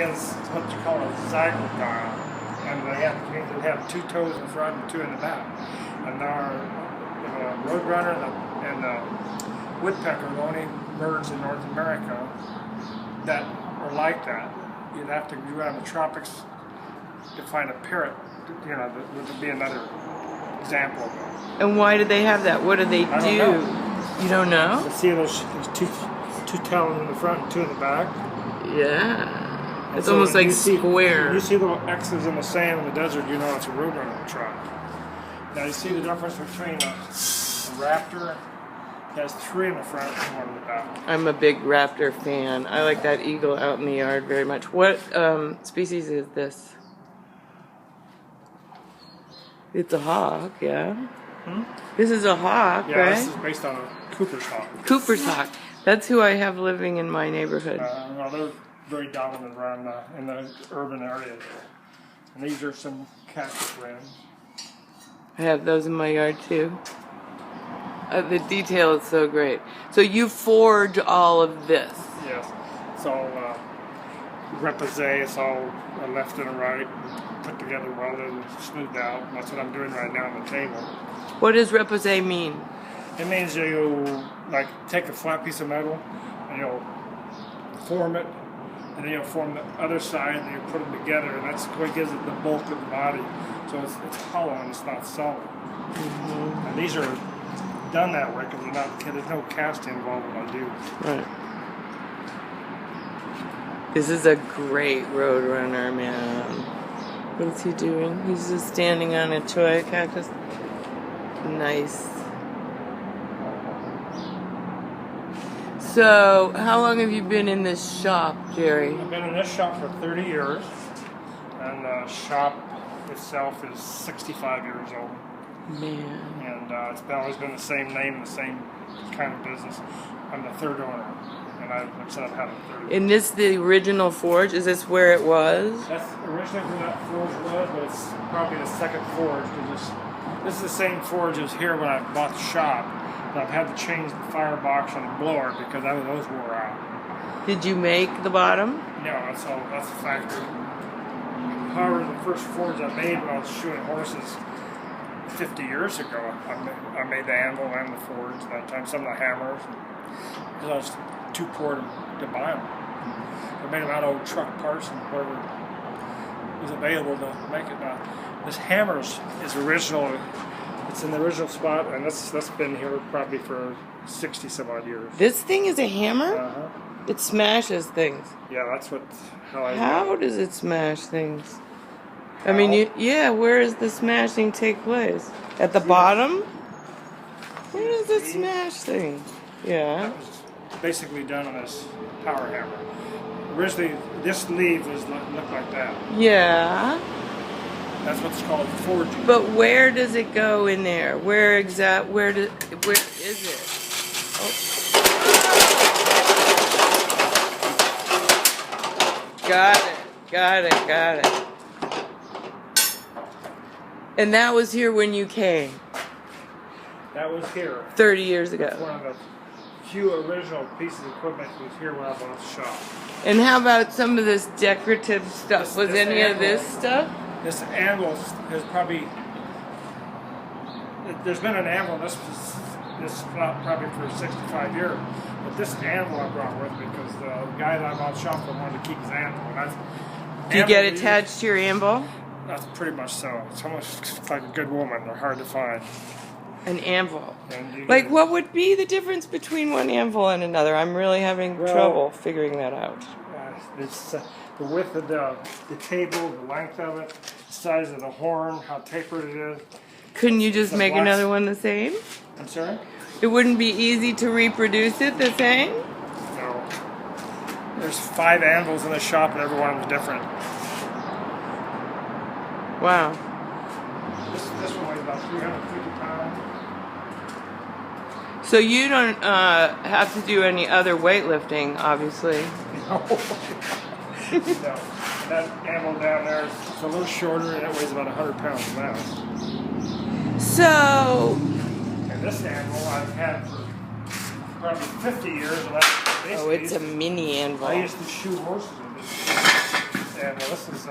is what you call a zygote, and they have 2 toes in front and 2 in the back. And our roadrunner and the woodpecker are the only birds in North America that are like that. You'd have to go out in the tropics to find a parrot. That would be another example of that. And why do they have that? What do they do? I don't know. You don't know? You see those two talons in the front and 2 in the back? Yeah. And It's so almost like square. square. You see little X's in the sand in the desert, you know it's a roadrunner trap. Now you see the difference between a raptor has 3 in the front and 1 in the back. I'm a big raptor fan. I like that eagle out in the yard very much. What species is this? It's a hawk, yeah. This is a hawk, Yeah, right? this is based on a Cooper's hawk. Cooper's hawk. That's who I have living in my neighborhood. Well, they're very dominant around in the urban areas. And these are some cactus wrens. I have those in my yard too. The detail is so great. So you forge all of this. Yes, it's all repoussé. It's all a left and a right, put together welded and smoothed out. And that's what I'm doing right now on the table. What does repoussé mean? It means you take a flat piece of metal and you'll form it, and then you'll form the other side and you put them together, and that's what gives it the bulk of the body. So it's hollow and it's not solid. And these are done that way because there's no casting involved in what I do. Right. This is a great roadrunner, man. What is he doing? He's just standing on a cholla cactus. Nice. So, how long have you been in this shop, Jerry? I've been in this shop for 30 years, and the shop itself is 65 years old. Man. And it's always been the same name, the same kind of business. I'm the 3rd owner, and I've had it 30 years. And this the original forge? Is this where it was? That's originally where that forge was, but it's probably the 2nd forge. This is the same forge as here when I bought the shop. But I've had to change the firebox and the blower because those wore out. Did you make the bottom? No, that's a factory. However, the first forge I made when I was shoeing horses 50 years ago, I made the anvil and the forge at that time, some of the hammers, because I was too poor to buy them. I made them out of old truck parts and whatever was available to make it. Now, this hammer is original. It's in the original spot, and that's been here probably for 60 some odd years. This thing is a hammer? Uh-huh. It smashes things. Yeah, that's how I How does it smash things? I mean, where does the smashing take place? At the bottom? Where does it smash things? Yeah. That was basically done on this power hammer. Originally, this sleeve looked like that. Yeah. That's what's called forging. But where does it go in there? Where is it? Oh. Got it. And that was here when you came? That was here. 30 years ago. One of the few original pieces of equipment that was here when I bought the shop. And how about some of this decorative stuff? Was any of this stuff? This anvil is probably... There's been an anvil this spot probably for 65 years. But this anvil I brought with me because the guy that I bought the shop from wanted to keep his anvil. Do you get attached to your anvil? That's pretty much so. It's almost like a good woman. They're hard to find. An anvil. Like, what would be the difference between one anvil and another? I'm really having trouble figuring that out. It's the width of the table, the length of it, the size of the horn, how tapered it is. Couldn't you just make another one the same? I'm sorry? It wouldn't be easy to reproduce it the same? No. There's 5 anvils in the shop and every one of them's different. Wow. This one weighs about 350 pounds. So you don't have to do any other weightlifting, obviously. No. No. That anvil down there is a little shorter and it weighs about 100 pounds now. So... And this anvil I've had for probably 50 years. And that's Oh, it's a mini anvil. I used to shoot horses with this. And this is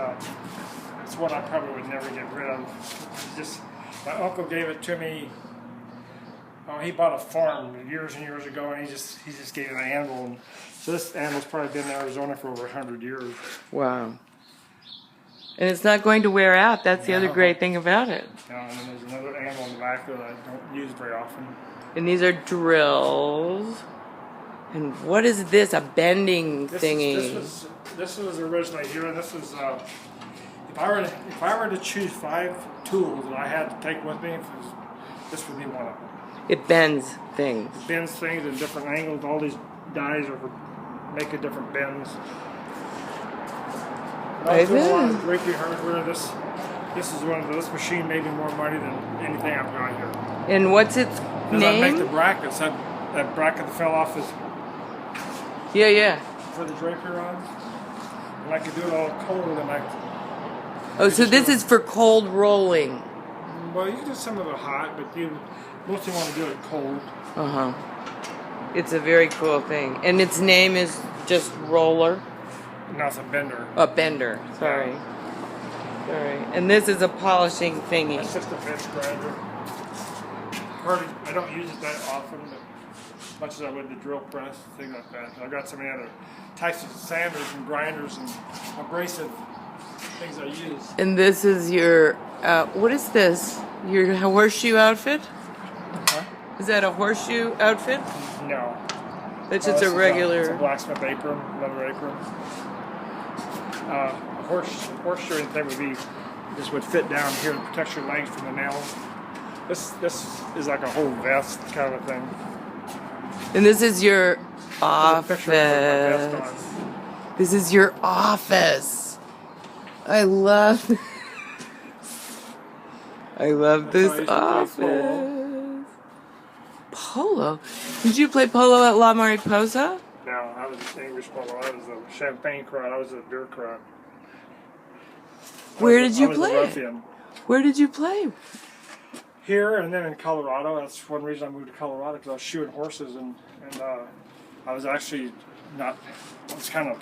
it's one I probably would never get rid of. It's just my uncle gave it to me. Oh, he bought a farm years and years ago, and he just gave it an animal. And so this animal's probably been in Arizona for over 100 years. Wow. And it's not going to wear out. That's the other great thing about it. No, and then there's another animal in the back that I don't use very often. And these are drills. And what is this? A bending thingy? This was originally here, and this is if I were to choose 5 tools that I had to take with me, this would be one of them. It bends things. It bends things at different angles. All these dies are making different bends. I was doing a lot of drapery hardware. This machine made me more money than anything I've got here. And what's its name? I make the brackets. That bracket that fell off is for the drapery rods. And I could do it all cold, and Oh, so this is for cold rolling. Well, you can do some of it hot, but you mostly want to do it cold. It's a very cool thing. And its name is just roller? No, it's a bender. A bender. Sorry. And this is a polishing thingy. It's just a bench grinder. I don't use it that often, but as much as I would the drill press, things like that. I've got so many other types of sanders and grinders and abrasive things I use. And this is your, what is this? Your horseshoe outfit? Huh? Is that a horseshoe outfit? No. That's just a regular... It's a blacksmith apron, leather apron. Horseshoeing thing would be, this would fit down here and protect your legs from the nails. This is like a whole vest kind of a thing. And this is your office. This is your office. I love this office. Polo. Did you play polo at La Mariposa? No, I was an English polo. I was a champagne crowd. I was a beer crowd. Where did you play? Ruffian. Where did you play? Here and then in Colorado. That's one reason I moved to Colorado, because I was shoeing horses, and I was actually I was kind of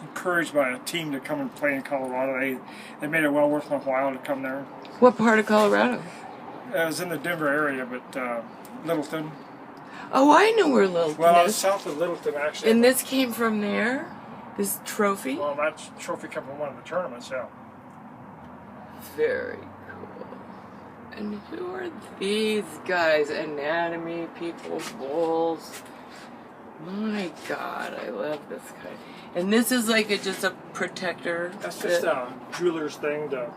encouraged by a team to come and play in Colorado. They made it well worth my while to come there. What part of Colorado? I was in the Denver area, but Littleton. Oh, I know where Littleton is. Well, I was south of Littleton, actually. And this came from there? This trophy? Well, that trophy came from one of the tournaments, yeah. Very cool. And who are these guys? Anatomy people, bulls. My God, I love this guy. And this is like just a protector. That's just a jeweler's thing to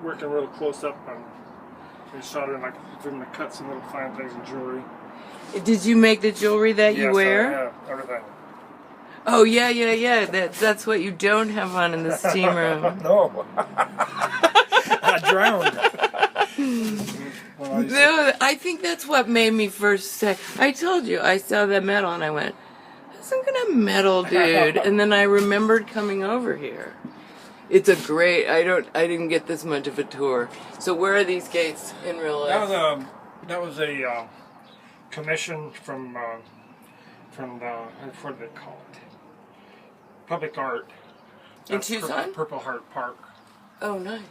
working real close up on soldering, like doing the cuts and little fine things in jewelry. Did you make the jewelry that you wear? Yeah, everything. Oh yeah. That's what you don't have on in the steam room. No. I drowned. No, I think that's what made me first say. I told you, I saw that medal and I went, "That's some kind of medal, dude." And then I remembered coming over here. It's a great. I didn't get this much of a tour. So where are these gates in real life? That was a commission from the what do they call it? Public Art. In Tucson? Purple Heart Park. Oh, nice.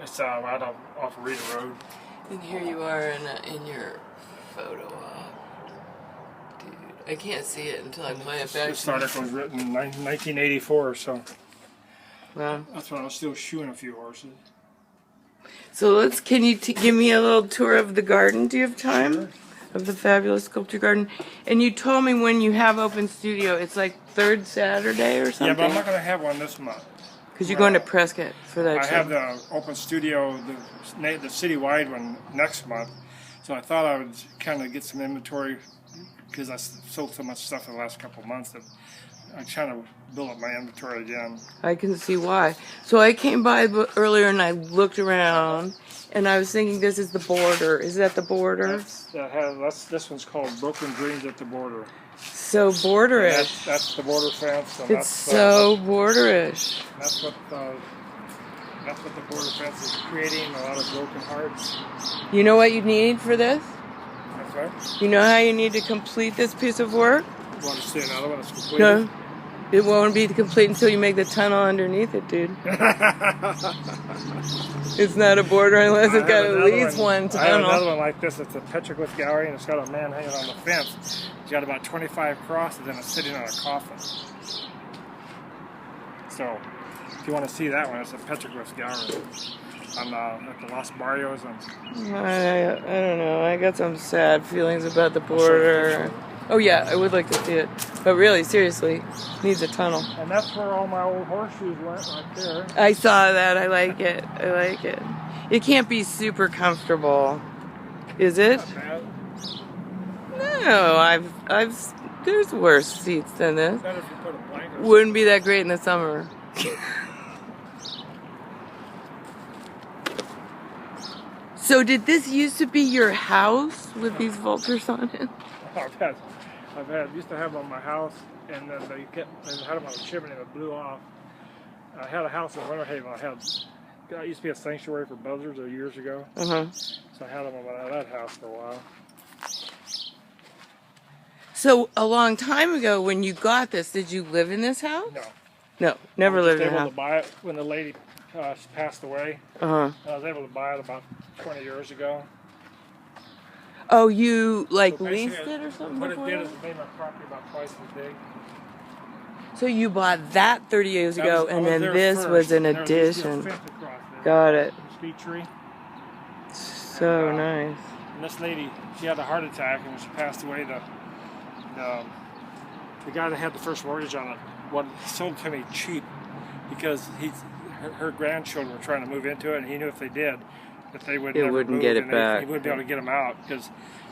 It's right off of Rita Road. And here you are in your photo op. Dude, I can't see it until I play it back. This article was written in 1984, so wow. That's when I was still shoeing a few horses. So can you give me a little tour of the garden? Do you have time? Sure. Of the fabulous Sculptor Garden. And you told me when you have open studio, it's like third Saturday or something? Yeah, but I'm not going to have one this month. Because you're going to Prescott for that I show. have the open studio, the citywide one next month. So I thought I would kind of get some inventory, because I sold so much stuff in the last couple of months that I'm trying to build up my inventory again. I can see why. So I came by earlier and I looked around and I was thinking this is the border. Is that the border? This one's called Broken Dreams at the Border. So borderish. That's the border fence. And it's so borderish. That's what the border fence is creating, a lot of broken hearts. You know what you need for this? That's right. You know how you need to complete this piece of work? You want to see another one that's completed? No. It won't be complete until you make the tunnel underneath it, dude. It's not a border unless it's got at least one tunnel. I have another one like this. It's a petroglyph gallery, and it's got a man hanging on the fence. He's got about 25 crosses, and it's sitting on a coffin. So, if you want to see that one, it's a petroglyph gallery on at the Los Barrios. I don't know. I got some sad feelings about the border. Oh yeah, I would like to see it. But really, seriously, needs a tunnel. And that's where all my old horseshoes went, right there. I saw that. I like it. I like it. It can't be super comfortable, is it? Not bad. No, there's worse seats than this. Better if you put a blanket. Wouldn't be that great in the summer. So did this used to be your house with these vultures on it? Used to have them on my house, and then they had them on the chimney and it blew off. I had a house in Winter Haven. It used to be a sanctuary for buzzards years ago. So I had them on that house for a while. So a long time ago, when you got this, did you live in this house? No. No, never lived in a house. I was able to buy it when the lady passed away. I was able to buy it about 20 years ago. Oh, you So leased it or something? What before it did that? is it made my property about twice as big. So you bought that 30 years ago, and then this was an addition. Got it. Mesquite tree. So nice. And this lady, she had a heart attack, and when she passed away, the guy that had the first mortgage on it, sold it to me cheap because her grandchildren were trying to move into it, and he knew if they did, that they would never wouldn't move, get it and back. he wouldn't be able to get them out because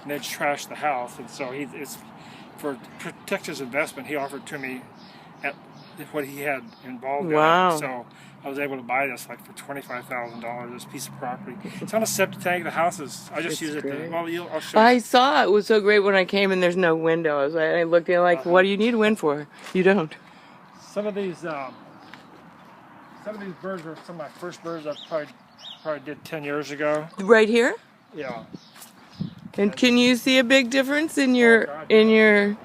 they'd trash the house. And so it's for protect his investment. He offered to me at what he had involved Wow. in it. So I was able to buy this for $25,000. This piece of property. It's on a septic tank. The house is. I just use it. I'll show you. I saw it. It was so great when I came and there's no window. I looked at it what do you need a wind for? You don't. Some of these birds were some of my first birds I probably did 10 years ago. Right here? Yeah. And can you see a big difference in your Well,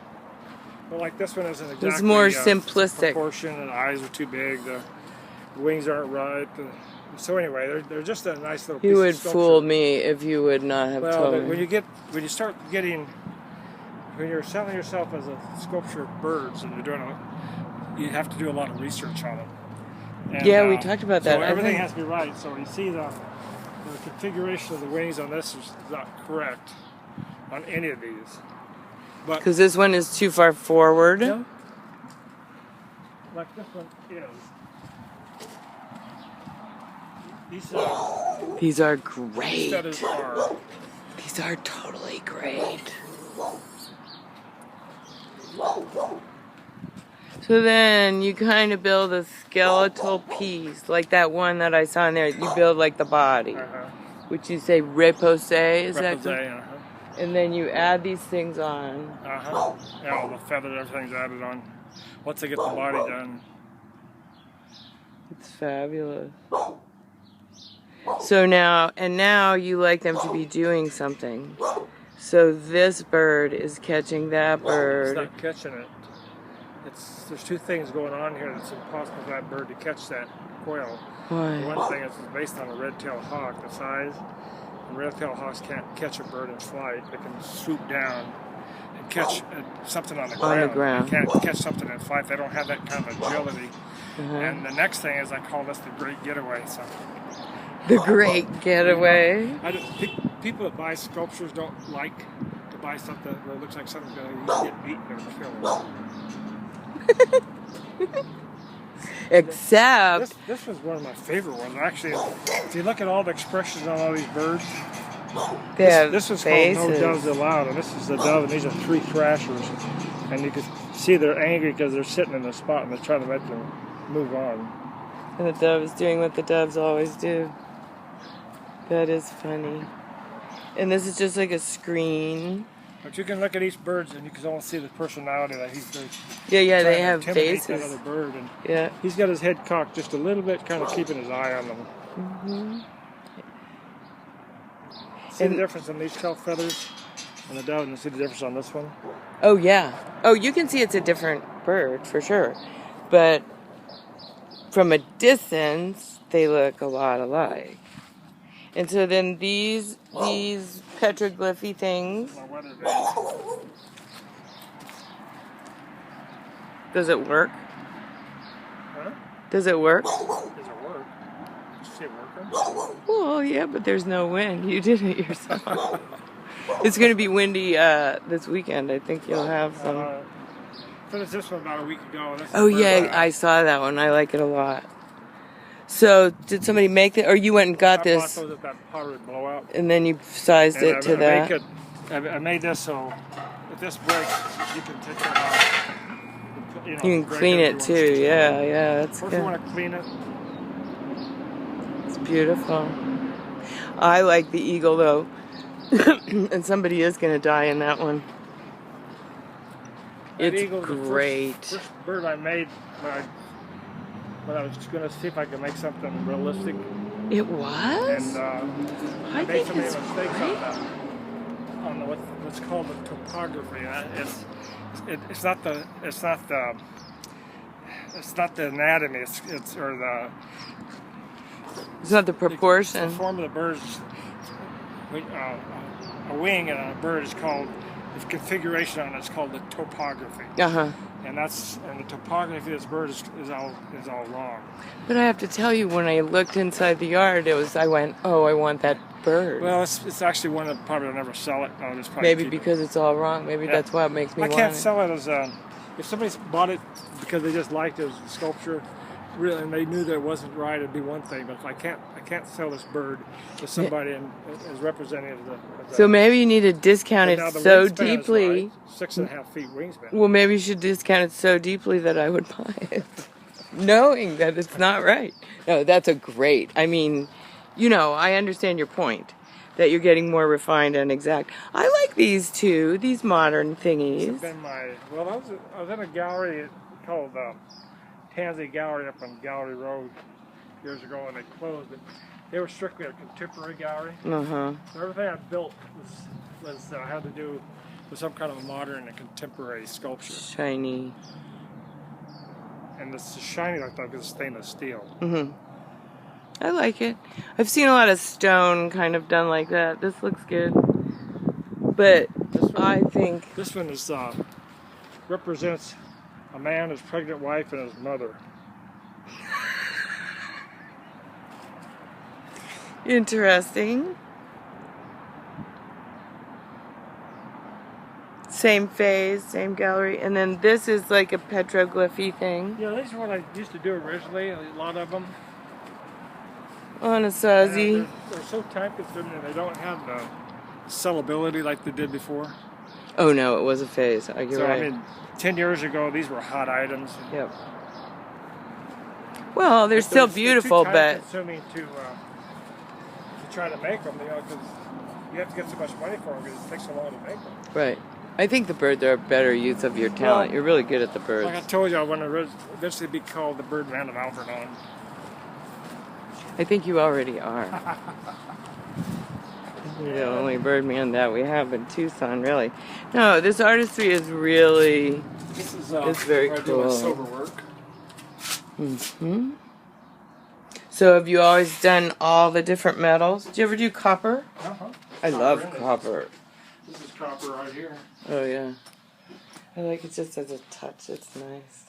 like this one isn't exactly. It's more simplistic. Proportion, and the eyes are too big. The wings aren't right. So anyway, they're just a nice little. You piece would of sculpture. fool me if you would not have told me. when you start getting, when you're selling yourself as a sculpture of birds, and you have to do a lot of research on it. And, yeah, we talked about that. So everything has to be right. So you see the configuration of the wings on this is not correct on any of these. Because this one is too far forward. Yeah. Like this one is. These are great. These feathers are. These are totally great. So then you kind of build a skeletal piece, like that one that I saw in there. You build like the body, which you say repose, is that? And then you add these things on. Yeah, all the feathers, everything's added on. Once they get the body done. It's fabulous. So now you like them to be doing something. So this bird is catching that bird. It's not catching it. There's two things going on here that's impossible for that bird to catch that quail. Why? One thing is it's based on a red-tailed hawk, the size. And red-tailed hawks can't catch a bird in flight. They can swoop down and catch something on the ground. They can't catch something in flight. They don't have that kind of agility. And the next thing is I call this the great getaway. So the great getaway. People that buy sculptures don't like to buy something that looks like something's going to get beaten or killed. Except this was one of my favorite ones. Actually, if you look at all the expressions on all these birds, this was called No Doves Allowed, and this is the dove, and these are 3 thrashers, and you can see they're angry because they're sitting in the spot and they're trying to make them move on. And the dove is doing what the doves always do. That is funny. And this is just like a screen. But you can look at each bird and you can almost see the personality that he's yeah, they have faces. That other bird, and he's got his head cocked just a little bit, kind of keeping his eye on them. See the difference in these tail feathers and the dove, and see the difference on this one? Oh yeah. Oh, you can see it's a different bird for sure. but from a distance, they look a lot alike. And so then these petroglyphy things. My weather vane. Does it work? Huh? Does it work? Does it work? Did you say worker? Well, yeah, but there's no wind. You did it yourself. It's going to be windy this weekend. I think you'll have some. Finished this one about a week ago. Oh, yeah, I saw that one. I like it a lot. So, did somebody make it, or you went and got this? I bought those at that pottery blowout. And then you sized it to that? I made this so if this breaks, you can take it out. You can clean it too. Yeah, that's good. If you want to clean it. It's beautiful. I like the eagle though. And somebody is going to die in that one. It's great. The first bird I made when I was going to see if I could make something realistic. It was? And I made so many mistakes on what's called the topography. It's not the anatomy. It's not the proportion. The form of the bird's a wing and a bird is called, the configuration on it is called the topography. And the topography of this bird is all wrong. But I have to tell you, when I looked inside the yard, I went, oh, I want that bird. Well, it's actually one that probably will never sell it. Maybe because it's all wrong. Maybe that's why it makes me want it. I can't sell it as if somebody bought it because they just liked it as a sculpture, really, and they knew that it wasn't right, it'd be one thing. But if I can't sell this bird to somebody as representative of the. So maybe you need to discount it so deeply. Right, 6.5 feet wingspan. Well, maybe you should discount it so deeply that I would buy it, knowing that it's not right. No, that's a great. I mean, I understand your point that you're getting more refined and exact. I like these two, these modern thingies. This has been I was in a gallery called Tansy Gallery up on Gallery Road years ago, and they closed it. They were strictly a contemporary gallery. So everything I built had to do with some kind of a modern and contemporary sculpture. Shiny. And it's shiny like that because it's stainless steel. I like it. I've seen a lot of stone kind of done like that. This looks good. But I think this one is represents a man, his pregnant wife, and his mother. Interesting. Same phase, same gallery, and then this is like a petroglyphy thing. Yeah, these are what I used to do originally. A lot of them. On a Sazi. They're so time consuming and they don't have the sellability like they did before. Oh no, it was a phase. You're right. I mean, 10 years ago, these were hot items. Yep. Well, they're still beautiful, but they're too time-consuming to try to make them, because you have to get so much money for them because it takes so long to make them. Right. I think the birds are a better use of your talent. Well, you're really good at the birds. Like I told you, I want to eventually be called the Birdman of Algernon. I think you already are. You're the only birdman that we have in Tucson, really. No, this artistry is really, it's very cool. Silver work. So have you always done all the different metals? Do you ever do copper? I love copper. This is copper right here. Oh yeah. I like it just as a touch. It's nice.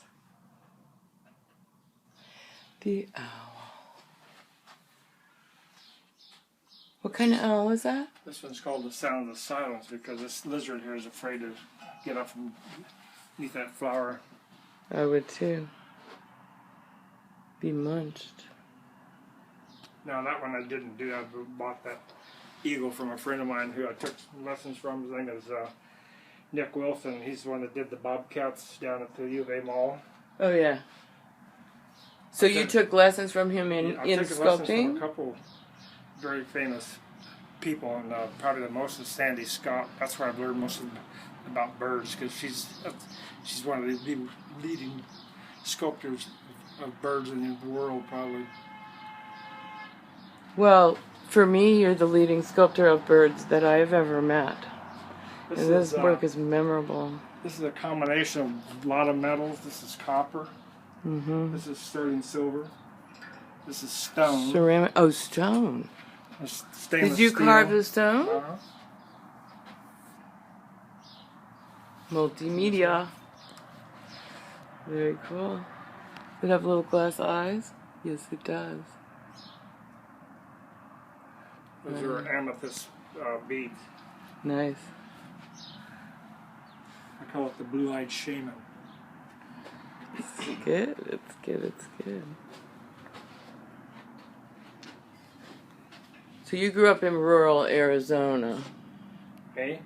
The owl. What kind of owl is that? This one's called the Sound of Silence because this lizard here is afraid to get up and eat that flower. I would too. Be munched. No, that one I didn't do. I bought that eagle from a friend of mine who I took lessons from. His name is Nick Wilson. He's the one that did the bobcats down at the U of A Mall. Oh yeah. So you took lessons from him in I took sculpting? lessons from a couple very famous people, and probably the most is Sandy Scott. That's where I've learned most about birds, because she's one of the leading sculptors of birds in the world, probably. Well, for me, you're the leading sculptor of birds that I've ever met. This work is memorable. This is a combination of a lot of metals. This is copper. Mm-hmm. This is sterling silver. This is stone. Ceramic. Oh, stone. Stainless Did you steel. carve the stone? Uh-huh. Multimedia. Very cool. Does it have little glass eyes? Yes, it does. Those are amethyst beads. Nice. I call it the blue-eyed shaman. It's good. It's good. It's good. So you grew up in rural Arizona. Hey?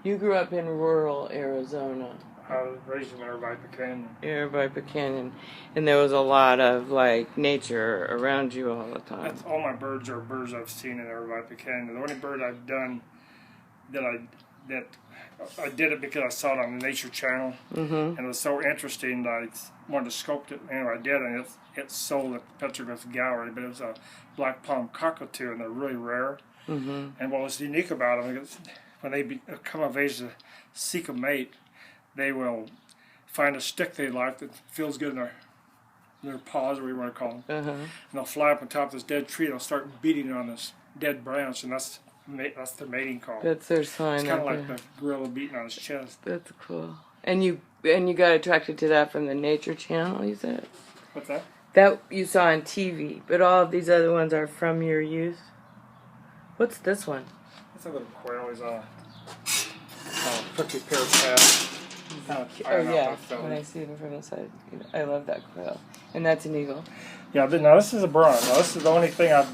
You grew up in rural Arizona. I was raised in Irvine Canyon. Irvine Canyon. And there was a lot of, like, nature around you all the time. That's all my birds are birds I've seen in Irvine Canyon. The only bird I've done that I did it because I saw it on the Nature Channel. Mm-hmm. And it was so interesting that I wanted to sculpt it. Anyway, I did, and it sold at the Petroglyph Gallery, but it was a black palm cockatoo, and they're really rare. Mm-hmm. And what was unique about them is when they come of age to seek a mate, they will find a stick they like that feels good in their paws, or whatever you want to call them. Uh-huh. And they'll fly up on top of this dead tree, and they'll start beating on this dead branch, and that's their mating call. That's their sign. It's kind of like the gorilla beating on his chest. That's cool. And you got attracted to that from the Nature Channel, you said? What's that? That you saw on TV, but all of these other ones are from your youth? What's this one? That's a little quail. He's on a prickly pear path. Oh yeah, when I see them from the side, I love that quail. And that's an eagle. Yeah, now this is a bronze. Now this is the only thing I've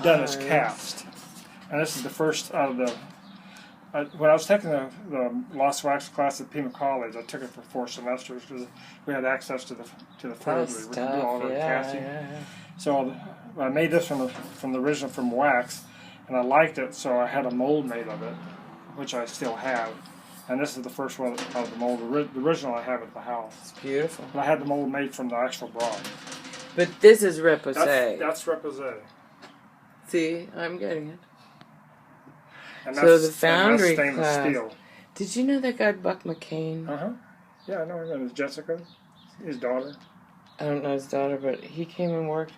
done as cast. And this is the first out of the... when I was taking the Lost Wax class at Pima College, I took it for 4 semesters because we had access to the foundry. We could do all of our casting. Yeah. So I made this from the original from wax, and I liked it, so I had a mold made of it, which I still have. And this is the first one out of the mold. The original I have at the house. It's beautiful. But I had the mold made from the actual bronze. But this is repoussé. That's repoussé. See, I'm getting it. And So the foundry stainless class. steel. Did you know that guy Buck McCain? Uh-huh. Yeah, I know him. It's Jessica, his daughter. I don't know his daughter, but he came and worked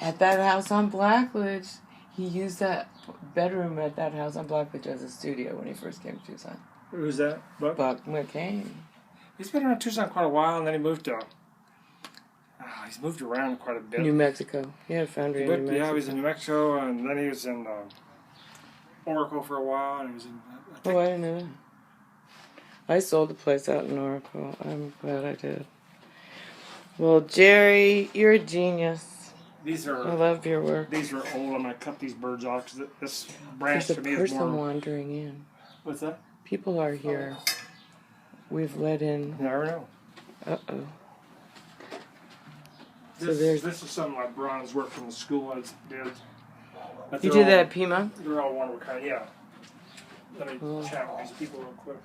at that house on Blackledge. He used that bedroom at that house on Blackledge as a studio when he first came to Tucson. Who's that? Buck McCain. He's been around Tucson quite a while, and then he moved to... he's moved around quite a bit. New Mexico. He had a foundry in New Mexico. Yeah, he was in New Mexico, and then he was in Oracle for a while, and he was in... I didn't know that. I sold the place out in Oracle. I'm glad I did. Well, Jerry, you're a genius. I love your work. These are old. I'm going to cut these birds off because this branch There's to me a is more... person wandering in. What's that? People are here. We've let in. You never know. Uh-oh. This is some of my bronze work from the school I did. But You did that at Pima? They're all one of a kind, yeah. Let me chat with these people real quick.